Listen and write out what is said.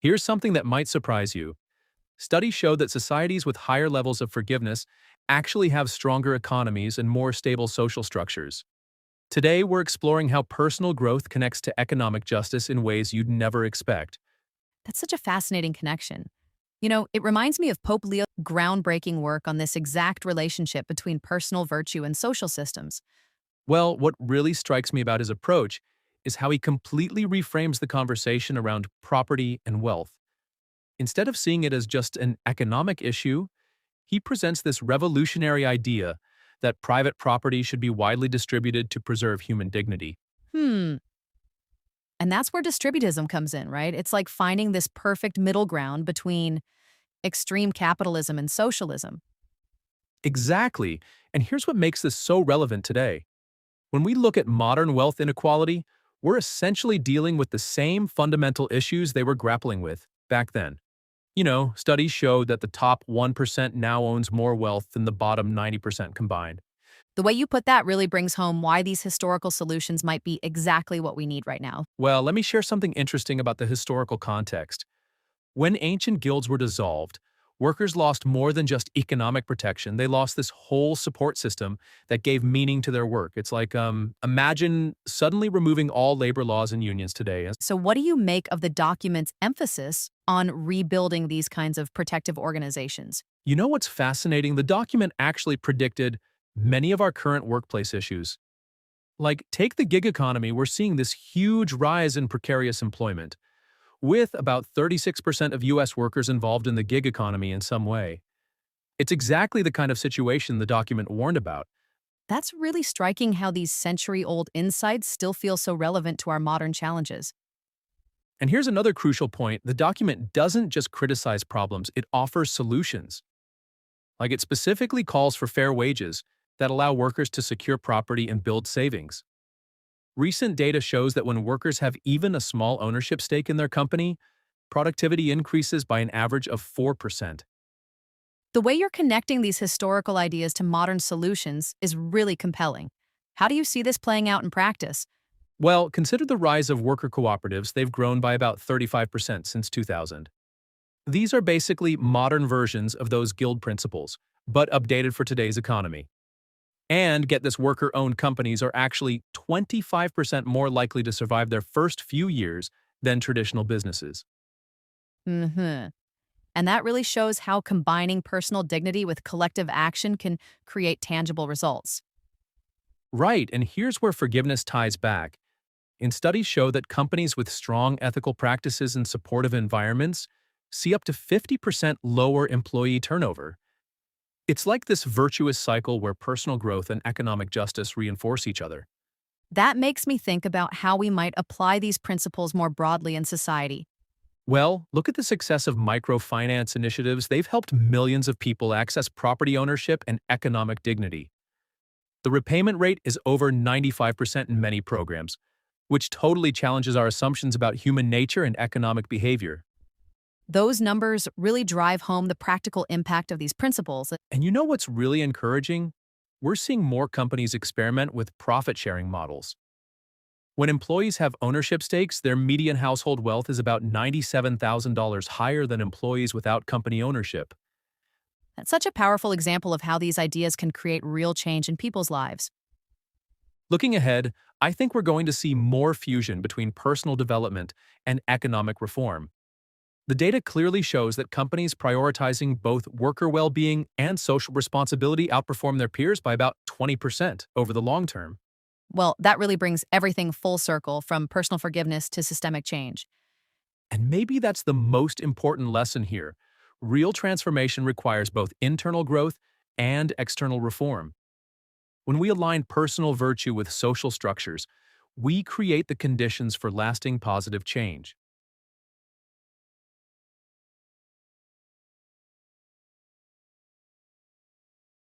Here's something that might surprise you. Studies show that societies with higher levels of forgiveness actually have stronger economies and more stable social structures. Today, we're exploring how personal growth connects to economic justice in ways you'd never expect. That's such a fascinating connection. You know, it reminds me of Pope Leo's groundbreaking work on this exact relationship between personal virtue and social systems. Well, what really strikes me about his approach is how he completely reframes the conversation around property and wealth. Instead of seeing it as just an economic issue, he presents this revolutionary idea that private property should be widely distributed to preserve human dignity. Hmm. And that's where distributism comes in, right? It's like finding this perfect middle ground between extreme capitalism and socialism. Exactly. And here's what makes this so relevant today. When we look at modern wealth inequality, we're essentially dealing with the same fundamental issues they were grappling with back then. Studies show that the top 1% now owns more wealth than the bottom 90% combined. The way you put that really brings home why these historical solutions might be exactly what we need right now. Well, let me share something interesting about the historical context. When ancient guilds were dissolved, workers lost more than just economic protection. They lost this whole support system that gave meaning to their work. It's like, imagine suddenly removing all labor laws and unions today. So, what do you make of the document's emphasis on rebuilding these kinds of protective organizations? You know what's fascinating? The document actually predicted many of our current workplace issues. Like, take the gig economy, we're seeing this huge rise in precarious employment, with about 36% of US workers involved in the gig economy in some way. It's exactly the kind of situation the document warned about. That's really striking how these century old insights still feel so relevant to our modern challenges. And here's another crucial point: the document doesn't just criticize problems, it offers solutions. Like, it specifically calls for fair wages that allow workers to secure property and build savings. Recent data shows that when workers have even a small ownership stake in their company, productivity increases by an average of 4%. The way you're connecting these historical ideas to modern solutions is really compelling. How do you see this playing out in practice? Well, consider the rise of worker cooperatives. They've grown by about 35% since 2000. These are basically modern versions of those guild principles, but updated for today's economy. And get this, worker-owned companies are actually 25% more likely to survive their first few years than traditional businesses. Hmm. And that really shows how combining personal dignity with collective action can create tangible results. Right, and here's where forgiveness ties back. In studies show that companies with strong ethical practices and supportive environments see up to 50% lower employee turnover. It's like this virtuous cycle where personal growth and economic justice reinforce each other. That makes me think about how we might apply these principles more broadly in society. Well, look at the success of microfinance initiatives. They've helped millions of people access property ownership and economic dignity. The repayment rate is over 95% in many programs, which totally challenges our assumptions about human nature and economic behavior. Those numbers really drive home the practical impact of these principles. And you know what's really encouraging? We're seeing more companies experiment with profit-sharing models. When employees have ownership stakes, their median household wealth is about $97,000 higher than employees without company ownership. That's such a powerful example of how these ideas can create real change in people's lives. Looking ahead, I think we're going to see more fusion between personal development and economic reform. The data clearly shows that companies prioritizing both worker well-being and social responsibility outperform their peers by about 20% over the long term. Well, that really brings everything full circle from personal forgiveness to systemic change. And maybe that's the most important lesson here. Real transformation requires both internal growth and external reform. When we align personal virtue with social structures, we create the conditions for lasting positive change.